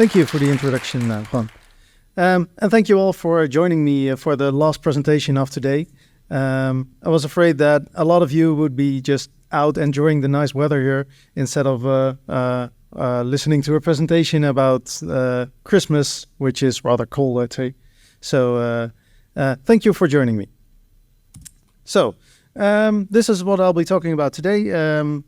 Thank you for the introduction, Juan. And thank you all for joining me for the last presentation of today. I was afraid that a lot of you would be just out enjoying the nice weather here instead of listening to a presentation about Christmas, which is rather cold, I'd say. So thank you for joining me. So this is what I'll be talking about today.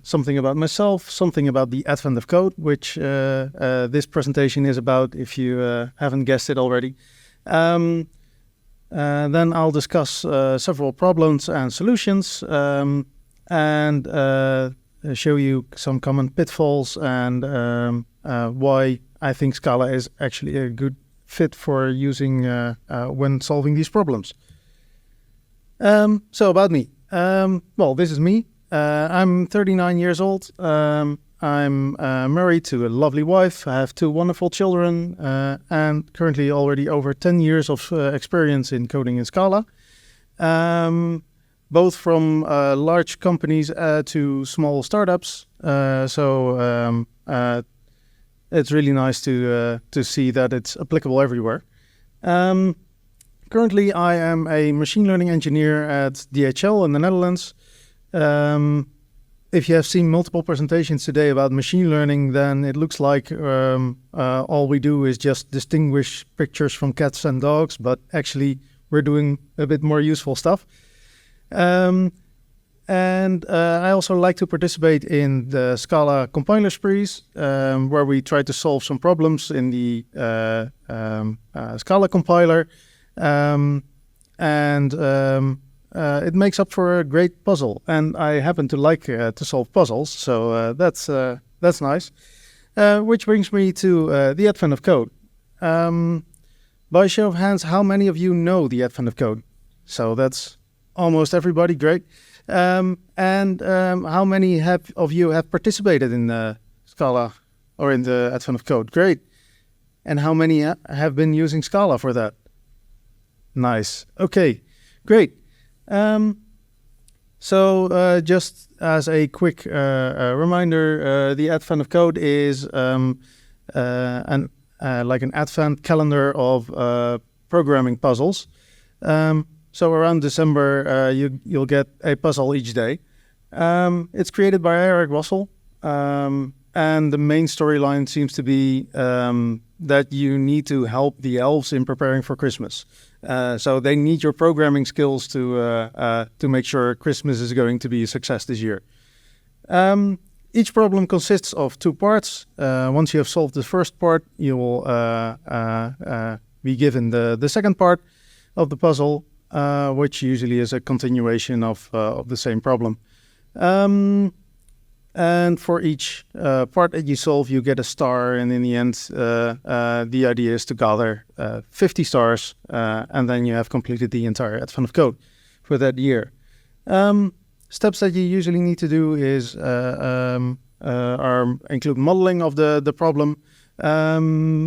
Something about myself, something about the advent of code, which this presentation is about, if you haven't guessed it already. Then I'll discuss several problems and solutions, and show you some common pitfalls and why I think Scala is actually a good fit for using when solving these problems. So about me. Well, this is me. I'm 39 years old. I'm married to a lovely wife. I have 2 wonderful children, and currently already over 10 years of experience in coding in Scala, both from large companies to small startups. So it's really nice to see that it's applicable everywhere. Currently, I am a machine learning engineer at DHL in the Netherlands. If you have seen multiple presentations today about machine learning, then it looks like all we do is just distinguish pictures from cats and dogs, but actually we're doing a bit more useful stuff. And I also like to participate in the Scala compiler sprees, where we try to solve some problems in the Scala compiler. It makes up for a great puzzle, and I happen to like to solve puzzles, so that's nice. Which brings me to the advent of code. By show of hands, how many of you know the advent of code? So that's almost everybody, great. And how many of you have participated in Scala or in the advent of code? Great. And how many have been using Scala for that? Nice. Okay, great. Just as a quick reminder, the advent of code is like an advent calendar of programming puzzles. So around December, you'll get a puzzle each day. It's created by Eric Russell, and the main storyline seems to be that you need to help the elves in preparing for Christmas. So they need your programming skills to make sure Christmas is going to be a success this year. Each problem consists of 2 parts. Once you have solved the first part, you will be given the second part of the puzzle, which usually is a continuation of the same problem. And for each part that you solve, you get a star, and in the end, the idea is to gather 50 stars, and then you have completed the entire advent of code for that year. Steps that you usually need to do is include modeling of the problem,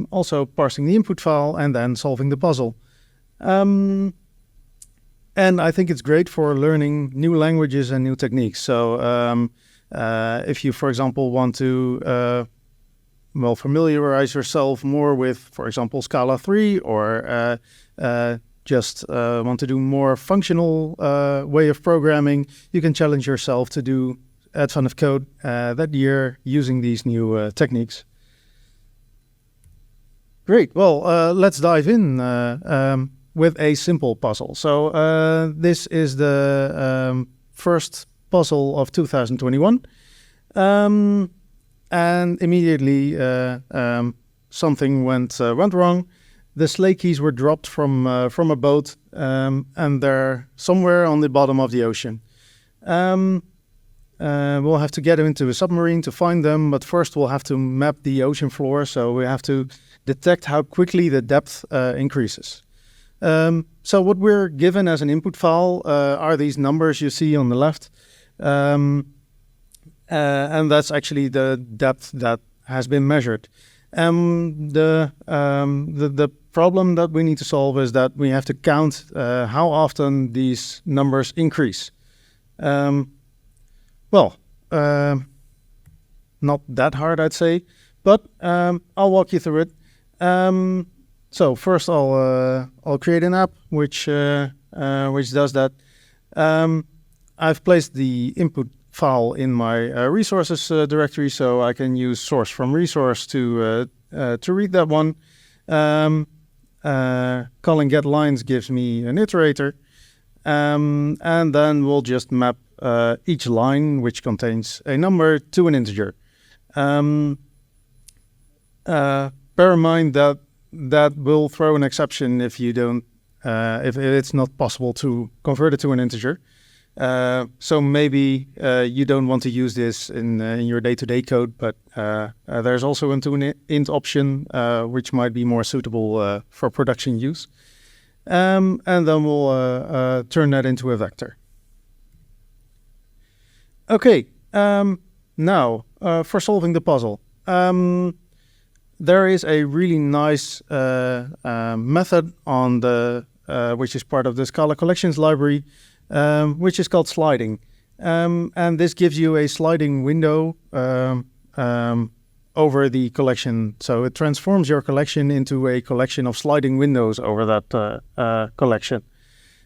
also parsing the input file, and then solving the puzzle. And I think it's great for learning new languages and new techniques. So if you, for example, want to familiarize yourself more with, for example, Scala 3, or just want to do more functional way of programming, you can challenge yourself to do advent of code that year using these new techniques. Great. Well, let's dive in with a simple puzzle. So this is the first puzzle of 2021, and immediately something went wrong. The sleigh keys were dropped from a boat, and they're somewhere on the bottom of the ocean. We'll have to get into a submarine to find them, but first we'll have to map the ocean floor, so we have to detect how quickly the depth increases. So what we're given as an input file are these numbers you see on the left. And that's actually the depth that has been measured. The problem that we need to solve is that we have to count how often these numbers increase. Not that hard, I'd say, but I'll walk you through it. So first I'll create an app which does that. I've placed the input file in my resources directory, so I can use source from resource to read that one. Calling get lines gives me an iterator, and then we'll just map each line, which contains a number, to an integer. Bear in mind that will throw an exception if you don't, if it's not possible to convert it to an integer. So maybe you don't want to use this in your day-to-day code, but there's also an int option, which might be more suitable for production use. And then we'll turn that into a vector. Okay, now for solving the puzzle. There is a really nice method on the which is part of the Scala collections library, which is called sliding. And this gives you a sliding window over the collection. So it transforms your collection into a collection of sliding windows over that collection.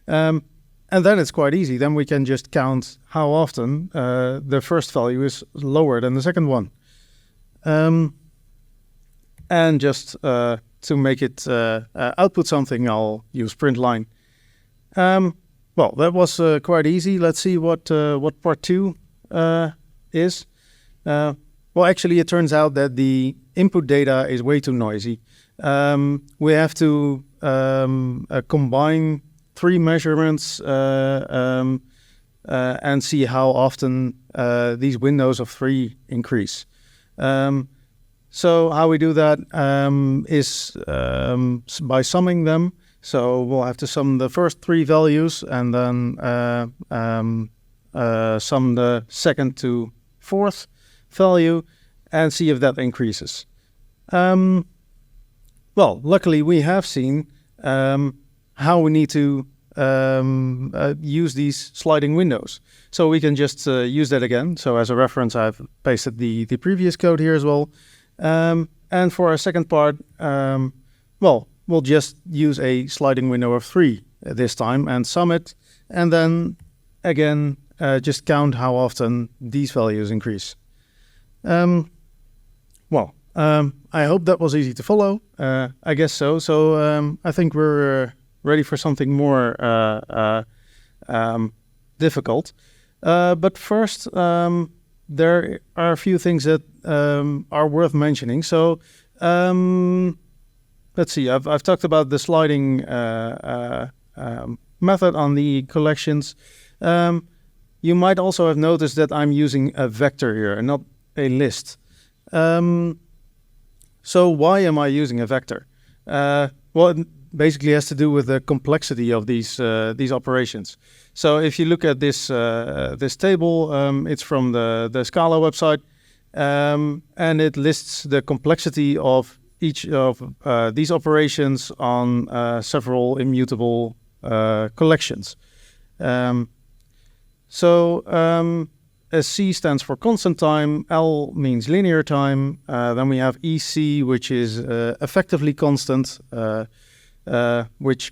And then it's quite easy. Then we can just count how often the first value is lower than the second one. And just to make it output something, I'll use print line. Well, that was quite easy. Let's see what part 2 is. Well, actually, it turns out that the input data is way too noisy. We have to combine 3 measurements and see how often these windows of 3 increase. So how we do that is by summing them. So we'll have to sum the first 3 values and then sum the second to 4th value and see if that increases. Well, luckily we have seen how we need to use these sliding windows. So we can just use that again. So as a reference, I've pasted the previous code here as well. And for our second part, well, we'll just use a sliding window of 3 this time and sum it. And then again, just count how often these values increase. Well, I hope that was easy to follow. I guess so. So I think we're ready for something more difficult. But first, there are a few things that are worth mentioning. So let's see. I've talked about the sliding method on the collections. You might also have noticed that I'm using a vector here and not a list. So why am I using a vector? Well, it basically has to do with the complexity of these operations. So if you look at this this table, it's from the Scala website, and it lists the complexity of each of these operations on several immutable collections. C stands for constant time, L means linear time, then we have EC, which is effectively constant, which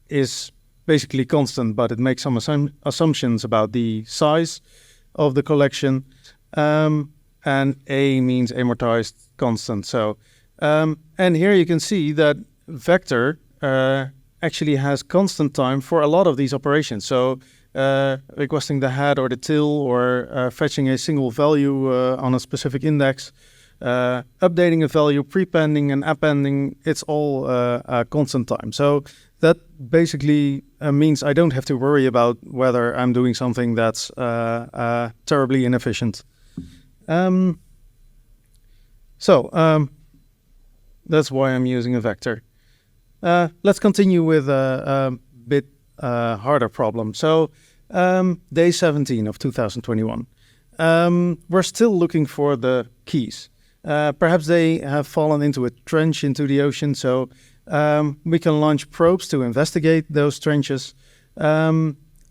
is basically constant, but it makes some assumptions about the size of the collection, and A means amortized constant. So, and here you can see that vector actually has constant time for a lot of these operations. So requesting the head or the till, or fetching a single value on a specific index, updating a value, prepending and appending, it's all constant time. So that basically means I don't have to worry about whether I'm doing something that's terribly inefficient. That's why I'm using a vector. Let's continue with a bit harder problem. So day 17 of 2021. We're still looking for the keys. Perhaps they have fallen into a trench into the ocean, so we can launch probes to investigate those trenches,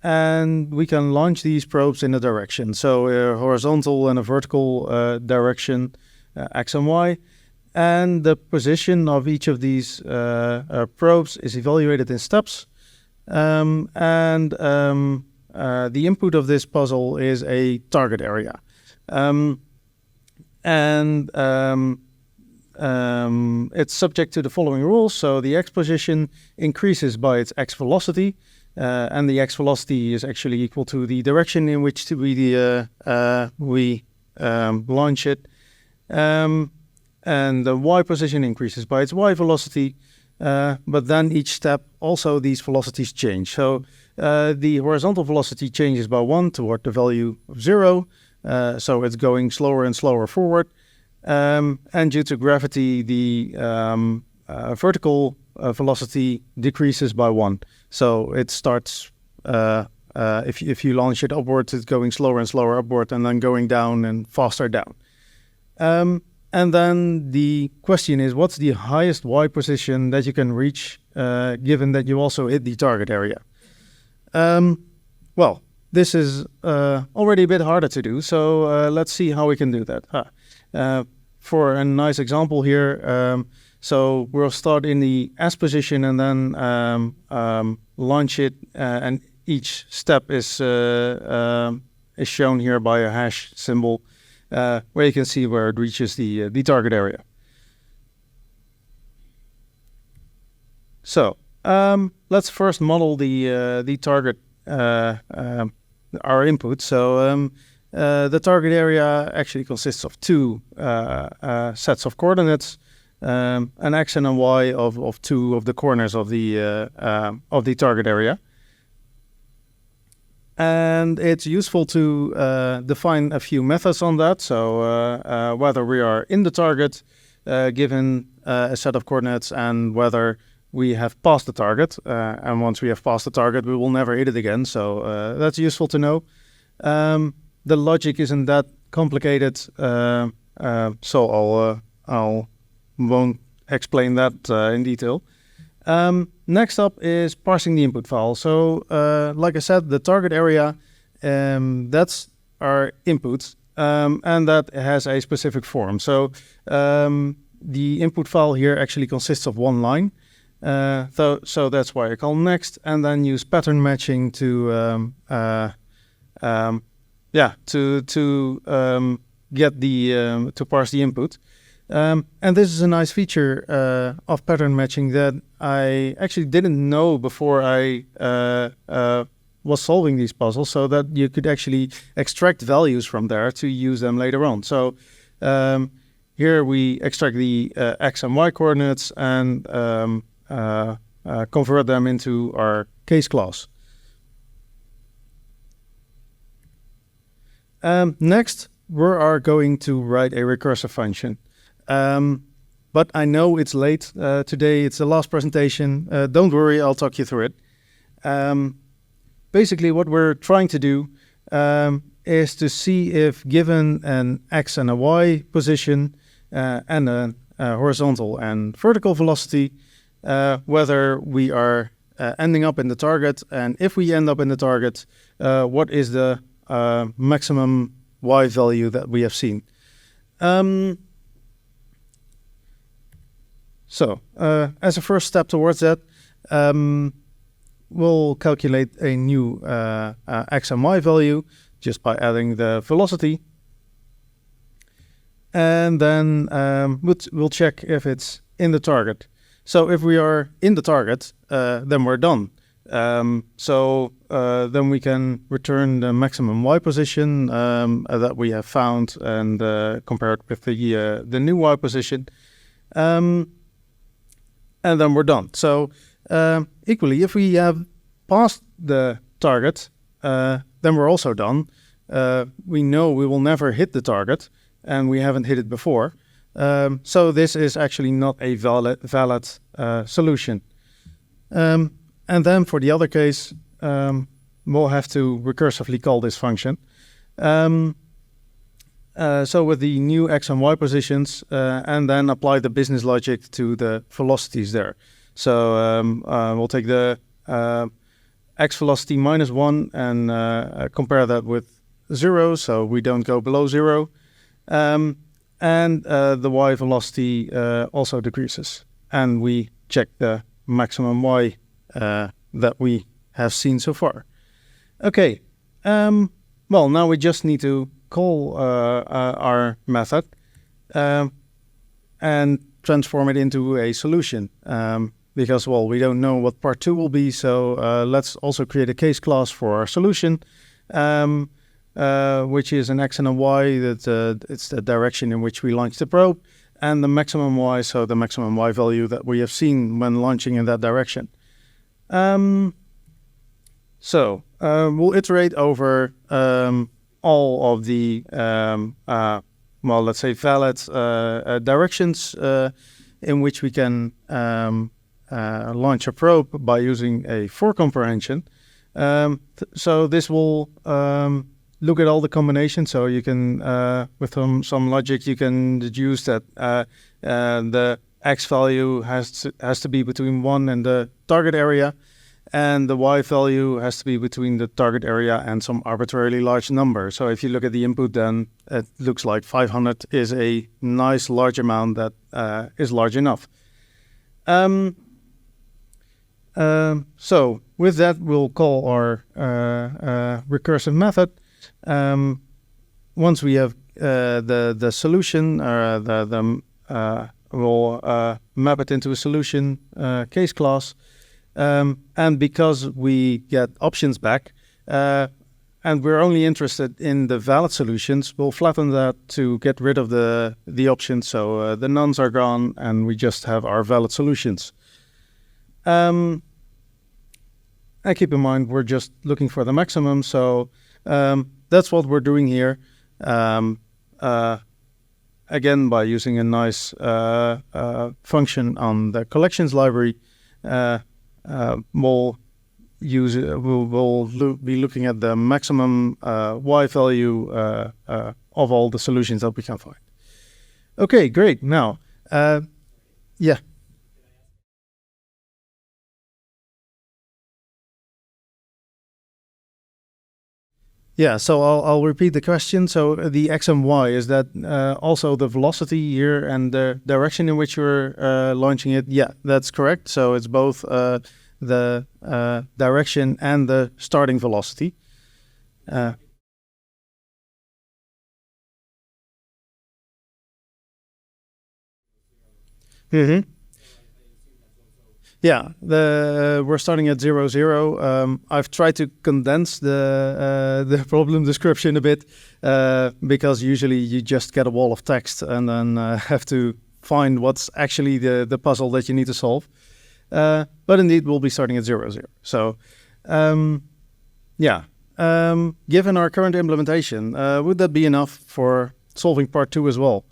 and we can launch these probes in a direction, so a horizontal and a vertical direction. x and y. And the position of each of these probes is evaluated in steps. The input of this puzzle is a target area. It's subject to the following rules. So the x position increases by its x velocity, and the x velocity is actually equal to the direction in which we launch it. And the y position increases by its y velocity, but then each step also these velocities change. So the horizontal velocity changes by 1 toward the value of 0, so it's going slower and slower forward. And due to gravity, the vertical velocity decreases by 1. So it starts, if you launch it upwards, it's going slower and slower upward, and then going down and faster down. And then the question is, what's the highest y position that you can reach, given that you also hit the target area? Well, this is already a bit harder to do, so let's see how we can do that. For a nice example here, so we'll start in the S position and then launch it, and each step is shown here by a hash symbol, where you can see where it reaches the target area. So let's first model the target, our input. So the target area actually consists of two sets of coordinates, an x and a y of two of the corners of the target area. And it's useful to define a few methods on that. So whether we are in the target given a set of coordinates, and whether we have passed the target. And once we have passed the target, we will never hit it again. So that's useful to know. The logic isn't that complicated, so I'll won't explain that in detail. Next up is parsing the input file. So, like I said, the target area, that's our input, and that has a specific form. So, the input file here actually consists of one line. So that's why I call next, and then use pattern matching to get the to parse the input. And this is a nice feature of pattern matching that I actually didn't know before I was solving these puzzles, so that you could actually extract values from there to use them later on. So here we extract the x and y coordinates and convert them into our case class. Next, we are going to write a recursive function. But I know it's late today, it's the last presentation. Don't worry, I'll talk you through it. Basically, what we're trying to do is to see if, given an x and a y position and a horizontal and vertical velocity, whether we are ending up in the target, and if we end up in the target, what is the maximum y value that we have seen. So, as a first step towards that, we'll calculate a new x and y value just by adding the velocity. And then we'll check if it's in the target. So if we are in the target, then we're done. So then we can return the maximum y position that we have found and compare it with the new y position. And then we're done. So equally, if we have passed the target, then we're also done. We know we will never hit the target, and we haven't hit it before. So this is actually not a valid solution. And then for the other case, we'll have to recursively call this function. So with the new x and y positions, and then apply the business logic to the velocities there. So we'll take the x velocity minus 1 and compare that with 0, so we don't go below 0. And and the y velocity also decreases. And we check the maximum y that we have seen so far. Okay, well, now we just need to call our method and transform it into a solution. Because, well, we don't know what part 2 will be, so let's also create a case class for our solution, which is an x and a y, that it's the direction in which we launch the probe, and the maximum y, so the maximum y value that we have seen when launching in that direction. So we'll iterate over all of the, well, let's say valid directions in which we can launch a probe by using a for comprehension. So this will look at all the combinations. So you can, with some logic, you can deduce that the x value has to be between 1 and the target area, and the y value has to be between the target area and some arbitrarily large number. So if you look at the input, then it looks like 500 is a nice large amount that is large enough. So with that, we'll call our recursive method. Once we have the solution, we'll map it into a solution case class. And because we get options back, and we're only interested in the valid solutions, we'll flatten that to get rid of the options. So the nones are gone, and we just have our valid solutions. And keep in mind, we're just looking for the maximum. So that's what we're doing here. Again, by using a nice function on the collections library, we'll be looking at the maximum y value of all the solutions that we can find. Okay, great. Now, yeah. Yeah, so I'll repeat the question. So the x and y, is that also the velocity here and the direction in which you're launching it? Yeah, that's correct. So it's both the direction and the starting velocity. Mm-hmm. Yeah, we're starting at 0, 0. I've tried to condense the problem description a bit because usually you just get a wall of text and then have to find what's actually the puzzle that you need to solve. But indeed, we'll be starting at 0, 0. So, yeah, given our current implementation, would that be enough for solving part 2 as well?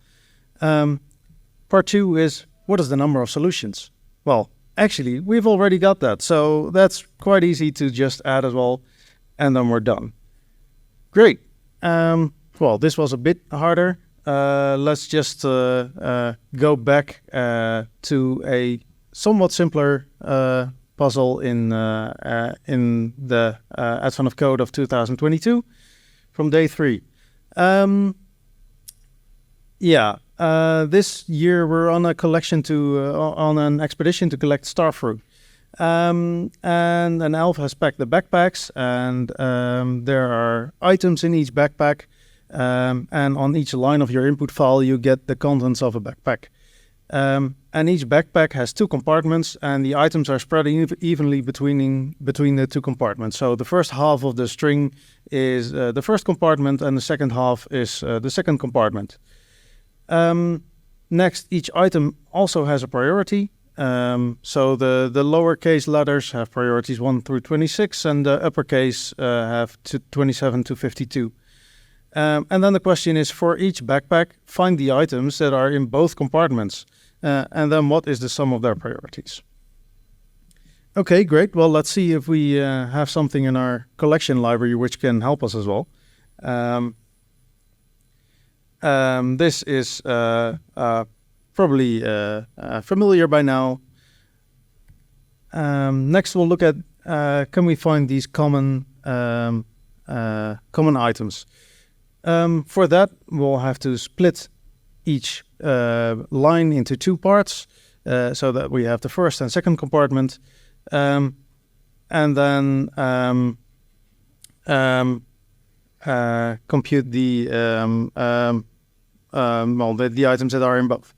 Part 2 is, what is the number of solutions? Well, actually, we've already got that, so that's quite easy to just add as well, and then we're done. Great. Well, this was a bit harder. Let's just go back to a somewhat simpler puzzle in the Advent of Code of 2022 from day 3. Yeah. This year we're on a collection on an expedition to collect starfruit. And an elf has packed the backpacks, and there are items in each backpack. And on each line of your input file, you get the contents of a backpack. And each backpack has 2 compartments, and the items are spread evenly between the 2 compartments. So the first half of the string is the first compartment, and the second half is the second compartment. Next, each item also has a priority. So the lowercase letters have priorities 1 through 26, and the uppercase have 27 to 52. And then the question is, for each backpack, find the items that are in both compartments. And then what is the sum of their priorities? Okay, great. Well, let's see if we have something in our collection library which can help us as well. This is probably familiar by now. Next, we'll look at can we find these common items. For that, we'll have to split each line into two parts, so that we have the first and second compartment, and then compute the the items that are in both.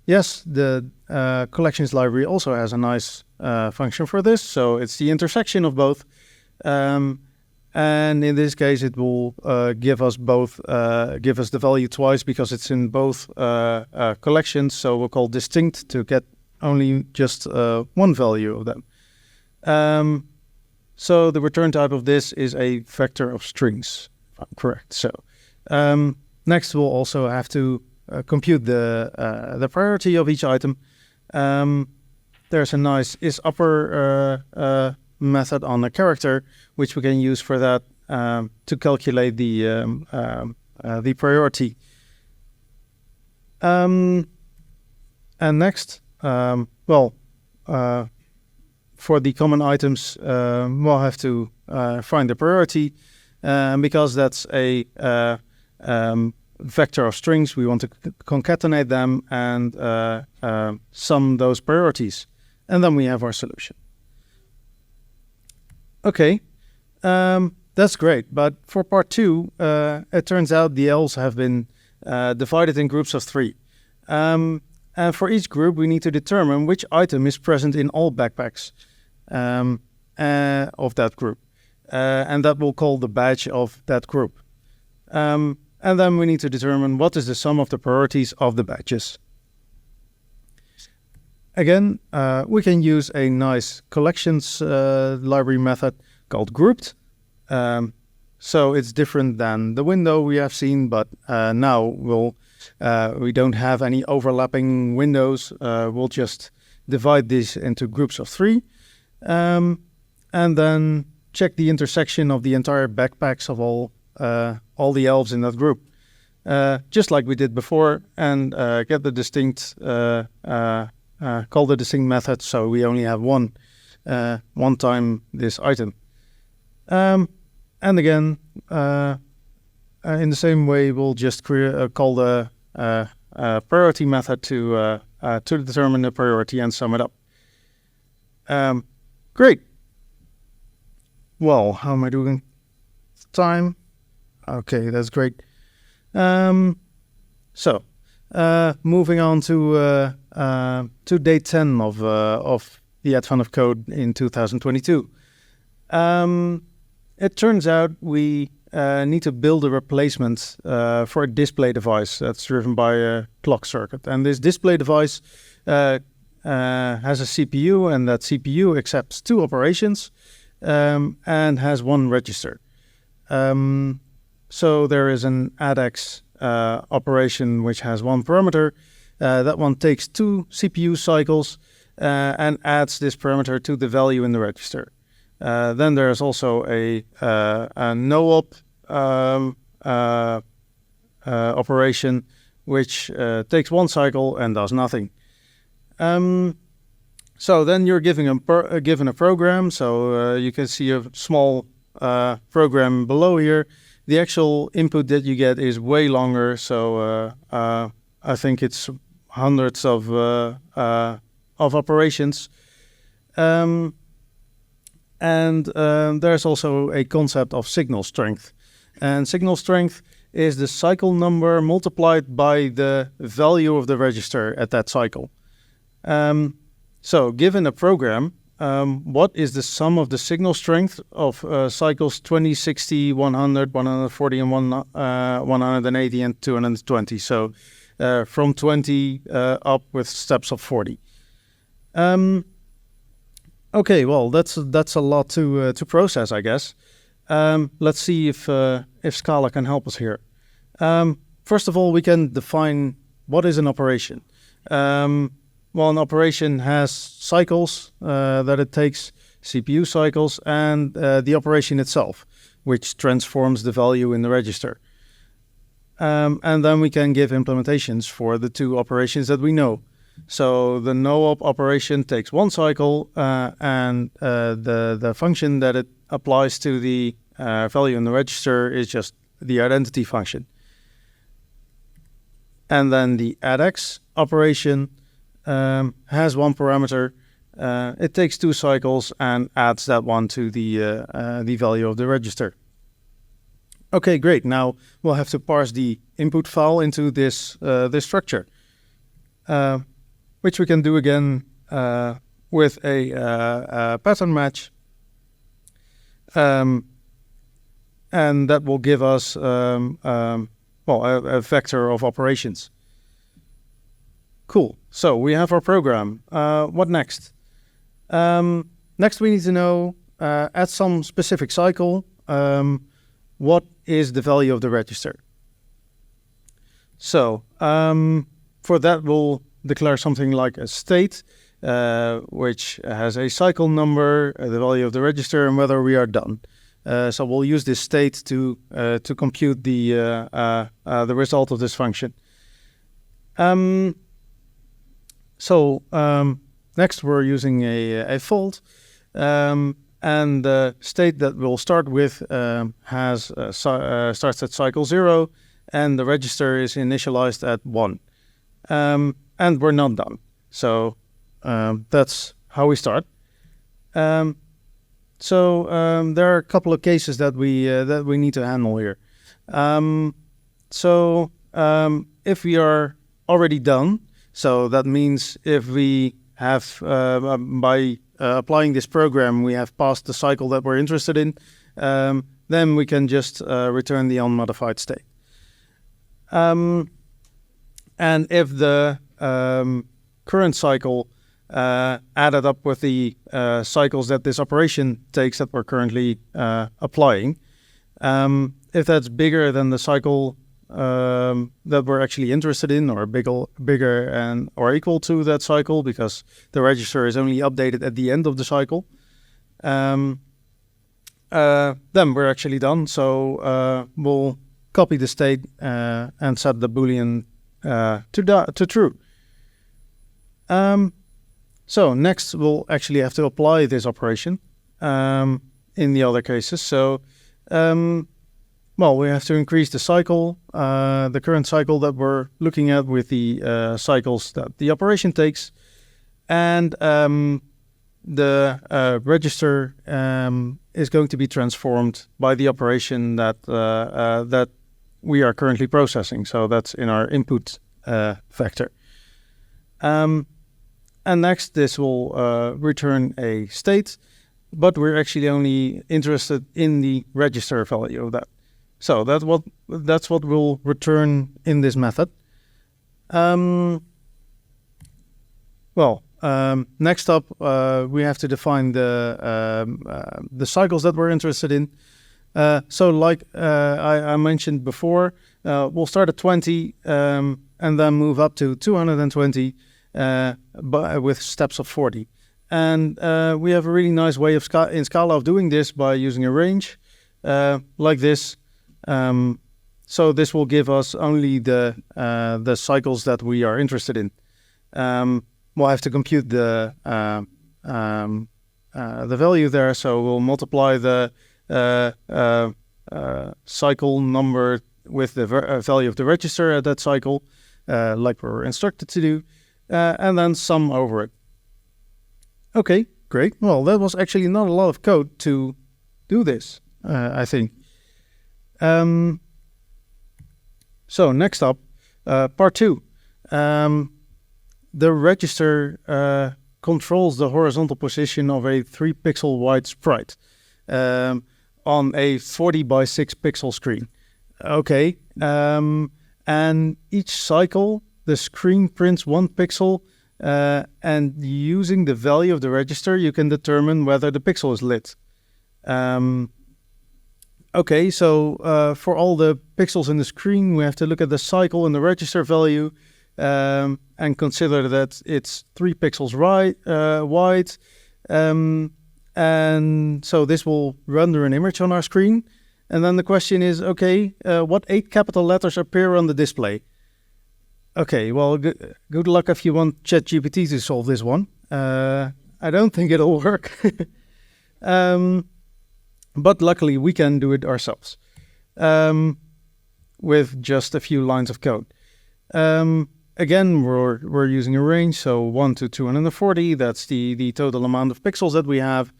Yes, the collections library also has a nice function for this. So it's the intersection of both. And in this case, it will give us the value twice because it's in both collections. So we'll call distinct to get only just one value of them. So the return type of this is a vector of strings, if I'm correct. So next, we'll also have to compute the priority of each item. There's a nice isUpper method on a character, which we can use for that to calculate the priority. And next, for the common items, we'll have to find the priority, because that's a vector of strings. We want to concatenate them and sum those priorities, and then we have our solution. Okay, that's great. But for part 2, it turns out the elves have been divided in groups of 3. And for each group, we need to determine which item is present in all backpacks of that group. And that we'll call the badge of that group. And then we need to determine what is the sum of the priorities of the badges. Again, we can use a nice collections library method called grouped. So it's different than the window we have seen, but now we don't have any overlapping windows. We'll just divide these into groups of 3, and then check the intersection of the entire backpacks of all the elves in that group, just like we did before, and get the distinct, call the distinct method, so we only have one time this item. And again, in the same way, we'll just call the priority method to determine the priority and sum it up. Great. Well, how am I doing? Time? Okay, that's great. So, moving on to day 10 of the Advent of Code in 2022. It turns out we need to build a replacement for a display device that's driven by a clock circuit. And this display device has a CPU, and that CPU accepts 2 operations and has 1 register. So there is an addX operation which has 1 parameter. That one takes 2 CPU cycles and adds this parameter to the value in the register. Then there's also a no-op operation which takes 1 cycle and does nothing. So then you're given a program. So you can see a small program below here. The actual input that you get is way longer. So I think it's hundreds of operations. And there's also a concept of signal strength. And signal strength is the cycle number multiplied by the value of the register at that cycle. So given a program, what is the sum of the signal strength of cycles 20, 60, 100, 140, and 180, and 220? So from 20 up with steps of 40. Okay, well, that's a lot to process, I guess. Let's see if Scala can help us here. First of all, we can define what is an operation. Well, an operation has cycles that it takes, CPU cycles, and the operation itself, which transforms the value in the register. And then we can give implementations for the 2 operations that we know. So the no-op operation takes 1 cycle, and the function that it applies to the value in the register is just the identity function. And then the addX operation has one parameter. It takes 2 cycles and adds that one to the value of the register. Okay, great. Now we'll have to parse the input file into this structure, which we can do again with a pattern match, and that will give us a vector of operations. Cool. So we have our program. What next? Next, we need to know at some specific cycle what is the value of the register. So for that, we'll declare something like a state, which has a cycle number, the value of the register, and whether we are done. So we'll use this state to compute the result of this function. Next, we're using a fold. And the state that we'll start with starts at cycle 0, and the register is initialized at 1. And we're not done. So that's how we start. There are a couple of cases that we need to handle here. If we are already done, so that means if we have by applying this program, we have passed the cycle that we're interested in, then we can just return the unmodified state. And if the current cycle added up with the cycles that this operation takes that we're currently applying, if that's bigger than the cycle that we're actually interested in, or bigger and or equal to that cycle, because the register is only updated at the end of the cycle, then we're actually done. So we'll copy the state and set the Boolean to true. So next we'll actually have to apply this operation in the other cases. So we have to increase the cycle, the current cycle that we're looking at with the cycles that the operation takes. And the register is going to be transformed by the operation that we are currently processing. So that's in our input vector. And next, this will return a state, but we're actually only interested in the register value of that. So that's what we'll return in this method. Next up, we have to define the cycles that we're interested in. Like I mentioned before, we'll start at 20 and then move up to 220 with steps of 40. And we have a really nice way in Scala of doing this by using a range like this. So this will give us only the cycles that we are interested in. We'll have to compute the value there, so we'll multiply the cycle number with the value of the register at that cycle, like we're instructed to do, and then sum over it. Okay, great. Well, that was actually not a lot of code to do this, I think. So next up, part 2. The register controls the horizontal position of a 3-pixel wide sprite on a 40 by 6 pixel screen. Okay, and each cycle, the screen prints 1 pixel, and using the value of the register, you can determine whether the pixel is lit. Okay, so for all the pixels in the screen, we have to look at the cycle and the register value and consider that it's 3 pixels wide. And so this will render an image on our screen. And then the question is, okay, what 8 capital letters appear on the display? Okay, well, good luck if you want ChatGPT to solve this one. I don't think it'll work. But luckily, we can do it ourselves. with just a few lines of code. Again, we're using a range, so 1 to 240. That's the total amount of pixels that we have.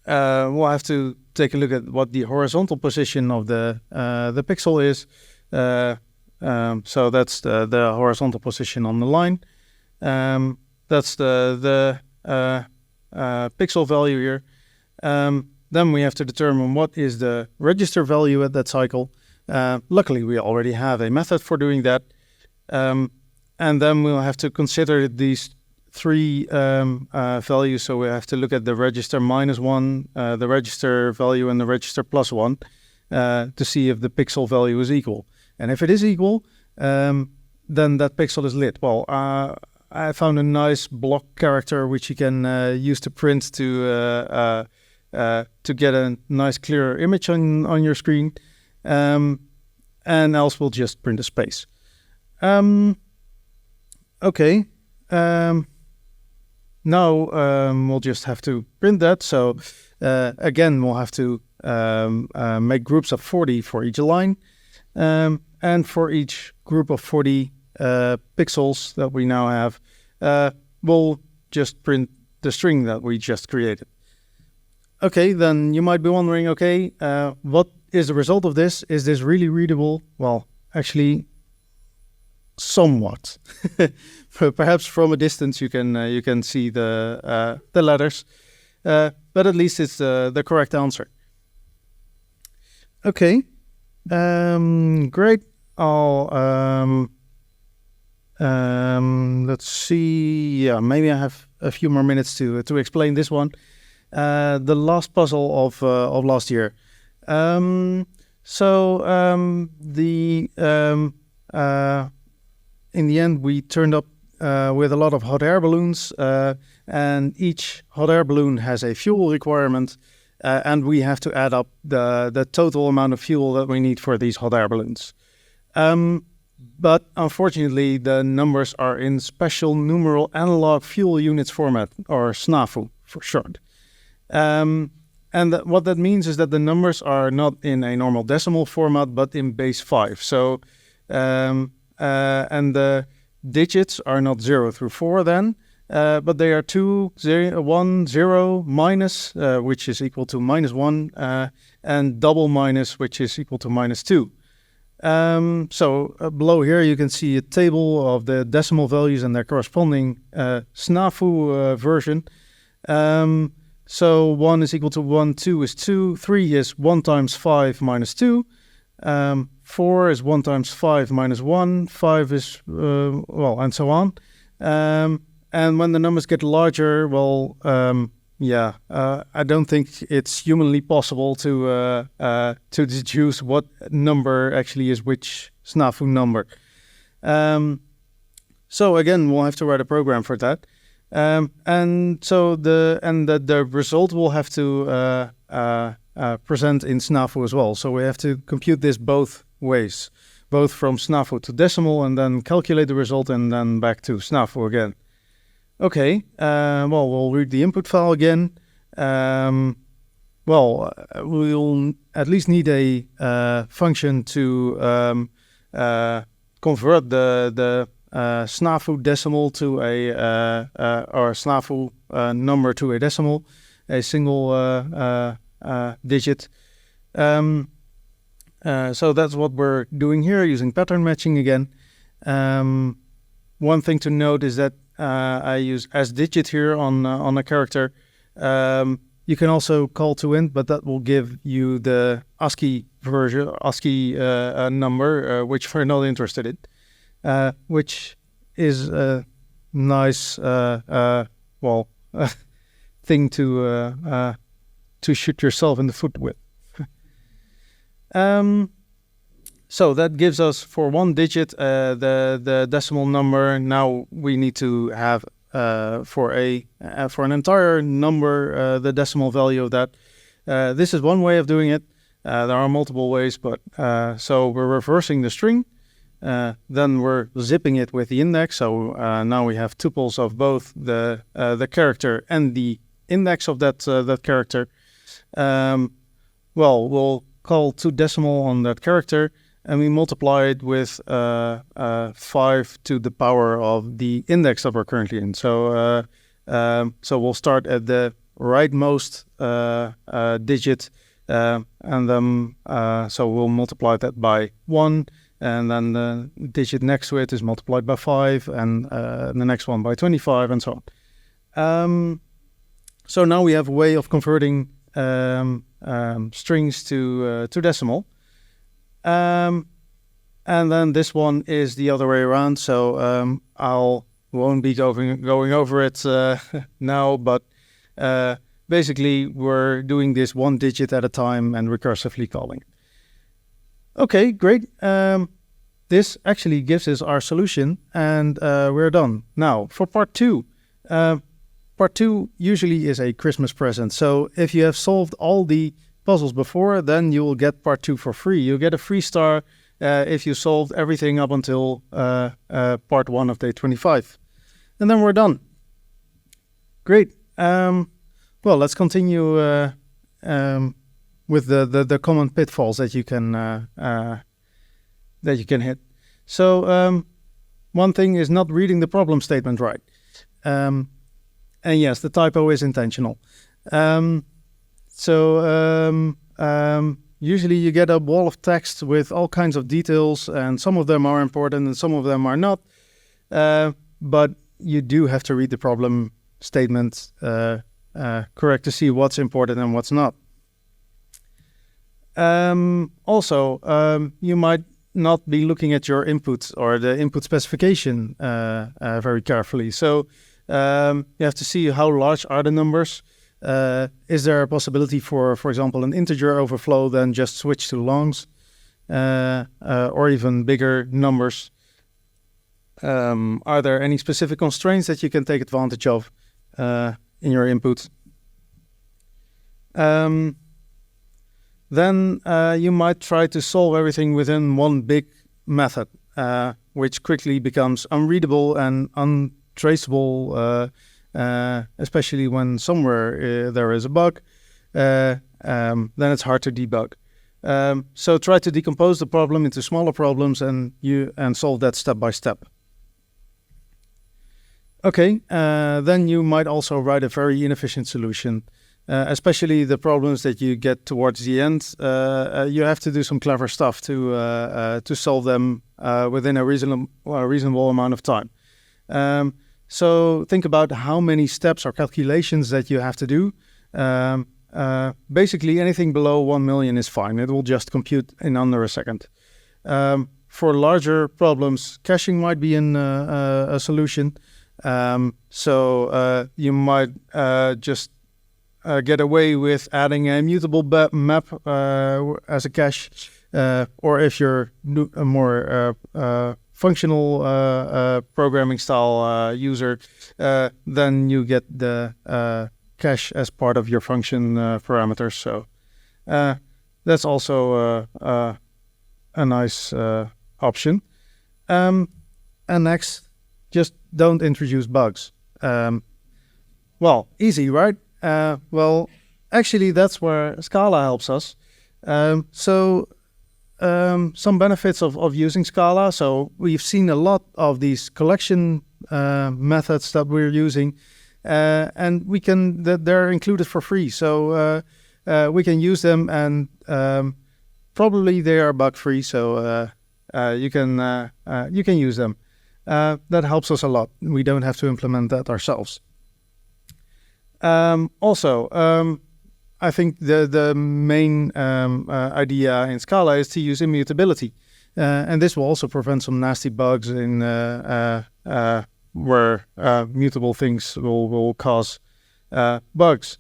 We'll have to take a look at what the horizontal position of the pixel is. So that's the horizontal position on the line. That's the pixel value here. Then we have to determine what is the register value at that cycle. Luckily, we already have a method for doing that. And then we'll have to consider these three values. So we have to look at the register -1, the register value, and the register +1 to see if the pixel value is equal. And if it is equal, then that pixel is lit. Well, I found a nice block character which you can use to print to get a nice clear image on your screen. And else we'll just print a space. Okay. Now we'll just have to print that. So again, we'll have to make groups of 40 for each line. And for each group of 40 pixels that we now have, we'll just print the string that we just created. Okay, then you might be wondering, okay, what is the result of this? Is this really readable? Well, actually, somewhat. Perhaps from a distance you can see the letters, but at least it's the correct answer. Okay, great. I'll let's see. Yeah, maybe I have a few more minutes to explain this one. The last puzzle of last year. In the end, we turned up with a lot of hot air balloons, and each hot air balloon has a fuel requirement, and we have to add up the total amount of fuel that we need for these hot air balloons. But unfortunately, the numbers are in special numeral analog fuel units format, or Snafu for short. What that means is that the numbers are not in a normal decimal format, but in base 5. So, and the digits are not 0 through 4 then, but they are 2, 0, 1, 0, minus, which is equal to -1, and double minus, which is equal to -2. Below here you can see a table of the decimal values and their corresponding Snafu version. So 1 is equal to 1, 2 is 2, 3 is 1 times 5 minus 2, 4 is 1 times 5 minus 1, 5 is, and so on. And when the numbers get larger, I don't think it's humanly possible to deduce what number actually is which Snafu number. So again, we'll have to write a program for that. The result will have to present in Snafu as well. So we have to compute this both ways, both from Snafu to decimal and then calculate the result and then back to Snafu again. Okay, we'll read the input file again. We'll at least need a function to convert the Snafu decimal to or Snafu number to a decimal, a single digit. So that's what we're doing here, using pattern matching again. One thing to note is that I use asDigit here on a character. You can also call toInt, but that will give you the ASCII version, ASCII number, which we're not interested in. Which is a nice, thing to shoot yourself in the foot with. So that gives us for one digit the decimal number. Now we need to have for an entire number the decimal value of that. This is one way of doing it. There are multiple ways, but so we're reversing the string. Then we're zipping it with the index. So now we have tuples of both the character and the index of that character. We'll call to_decimal on that character, and we multiply it with 5 to the power of the index that we're currently in. So we'll start at the rightmost digit, and then so we'll multiply that by 1, and then the digit next to it is multiplied by 5, and the next one by 25, and so on. So now we have a way of converting strings to decimal. And then this one is the other way around, so won't be going over it now, but basically we're doing this one digit at a time and recursively calling. Okay, great. This actually gives us our solution, and we're done. Now, for part 2. Part 2 usually is a Christmas present, so if you have solved all the puzzles before, then you will get part 2 for free. You'll get a free star if you solved everything up until part 1 of day 25. And then we're done. Great. Well, let's continue with the common pitfalls that you can hit. So one thing is not reading the problem statement right. And yes, the typo is intentional. Usually you get a wall of text with all kinds of details, and some of them are important and some of them are not. But you do have to read the problem statement correct to see what's important and what's not. Also, you might not be looking at your input or the input specification very carefully. So you have to see how large are the numbers. Is there a possibility for example, an integer overflow, then just switch to longs, or even bigger numbers? Are there any specific constraints that you can take advantage of in your input? Then you might try to solve everything within one big method, which quickly becomes unreadable and untraceable, especially when somewhere there is a bug. Then it's hard to debug. So try to decompose the problem into smaller problems and solve that step by step. Okay, then you might also write a very inefficient solution. Especially the problems that you get towards the end, you have to do some clever stuff to solve them within a reasonable amount of time. So think about how many steps or calculations that you have to do. Basically, anything below 1 million is fine. It will just compute in under a second. For larger problems, caching might be a solution. So you might just get away with adding a mutable map as a cache, or if you're a more functional programming style user, then you get the cache as part of your function parameters. So that's also a nice option. And next, just don't introduce bugs. Well, easy, right? Well, actually, that's where Scala helps us. Some benefits of using Scala. So we've seen a lot of these collection methods that we're using, and they're included for free. So we can use them, and probably they are bug free. So you can use them. That helps us a lot. We don't have to implement that ourselves. I think the main idea in Scala is to use immutability, and this will also prevent some nasty bugs in where mutable things will cause bugs.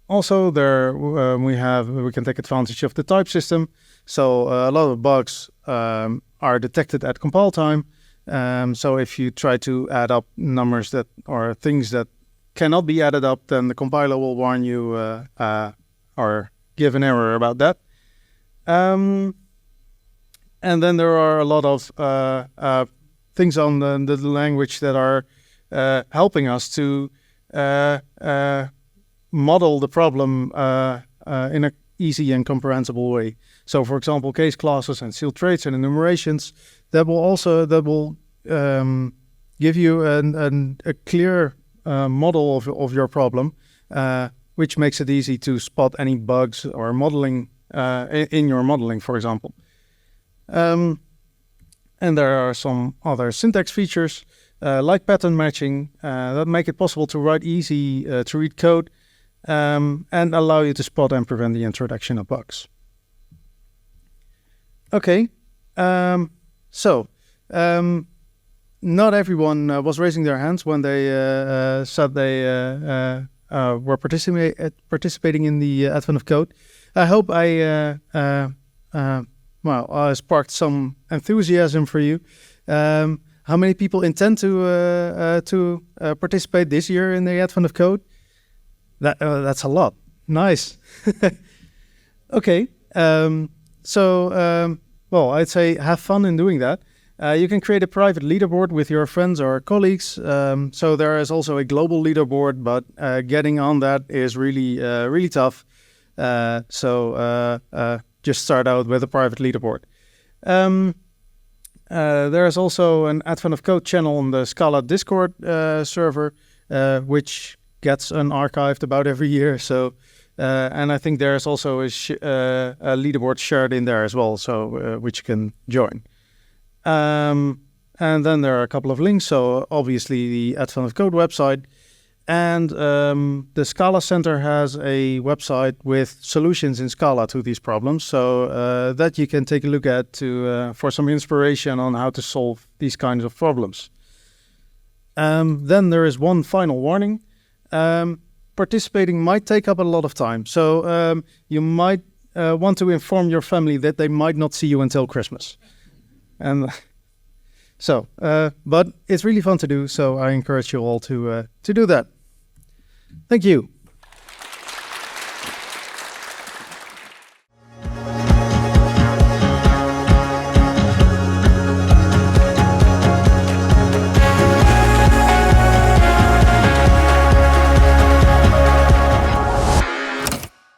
Also, we can take advantage of the type system. So a lot of bugs are detected at compile time. So if you try to add up numbers or things that cannot be added up, then the compiler will warn you or give an error about that. And then there are a lot of things on the language that are helping us to model the problem in a easy and comprehensible way. So, for example, case classes and sealed traits and enumerations that will give you a clear model of your problem, which makes it easy to spot any bugs or modeling in your modeling, for example. And there are some other syntax features like pattern matching that make it possible to write easy to read code and allow you to spot and prevent the introduction of bugs. Okay, so not everyone was raising their hands when they said they were participating in the Advent of Code. I hope I sparked some enthusiasm for you. How many people intend to participate this year in the Advent of Code? That's a lot. Nice. Okay. Well, I'd say have fun in doing that. You can create a private leaderboard with your friends or colleagues. So there is also a global leaderboard, but getting on that is really tough. Just start out with a private leaderboard. There is also an Advent of Code channel on the Scala Discord server, which gets unarchived about every year. So, and I think there's also a leaderboard shared in there as well, so which you can join. And then there are a couple of links. So obviously the Advent of Code website, and the Scala Center has a website with solutions in Scala to these problems. So that you can take a look at for some inspiration on how to solve these kinds of problems. Then there is one final warning. Participating might take up a lot of time. So you might want to inform your family that they might not see you until Christmas. And but it's really fun to do, so I encourage you all to do that. Thank you.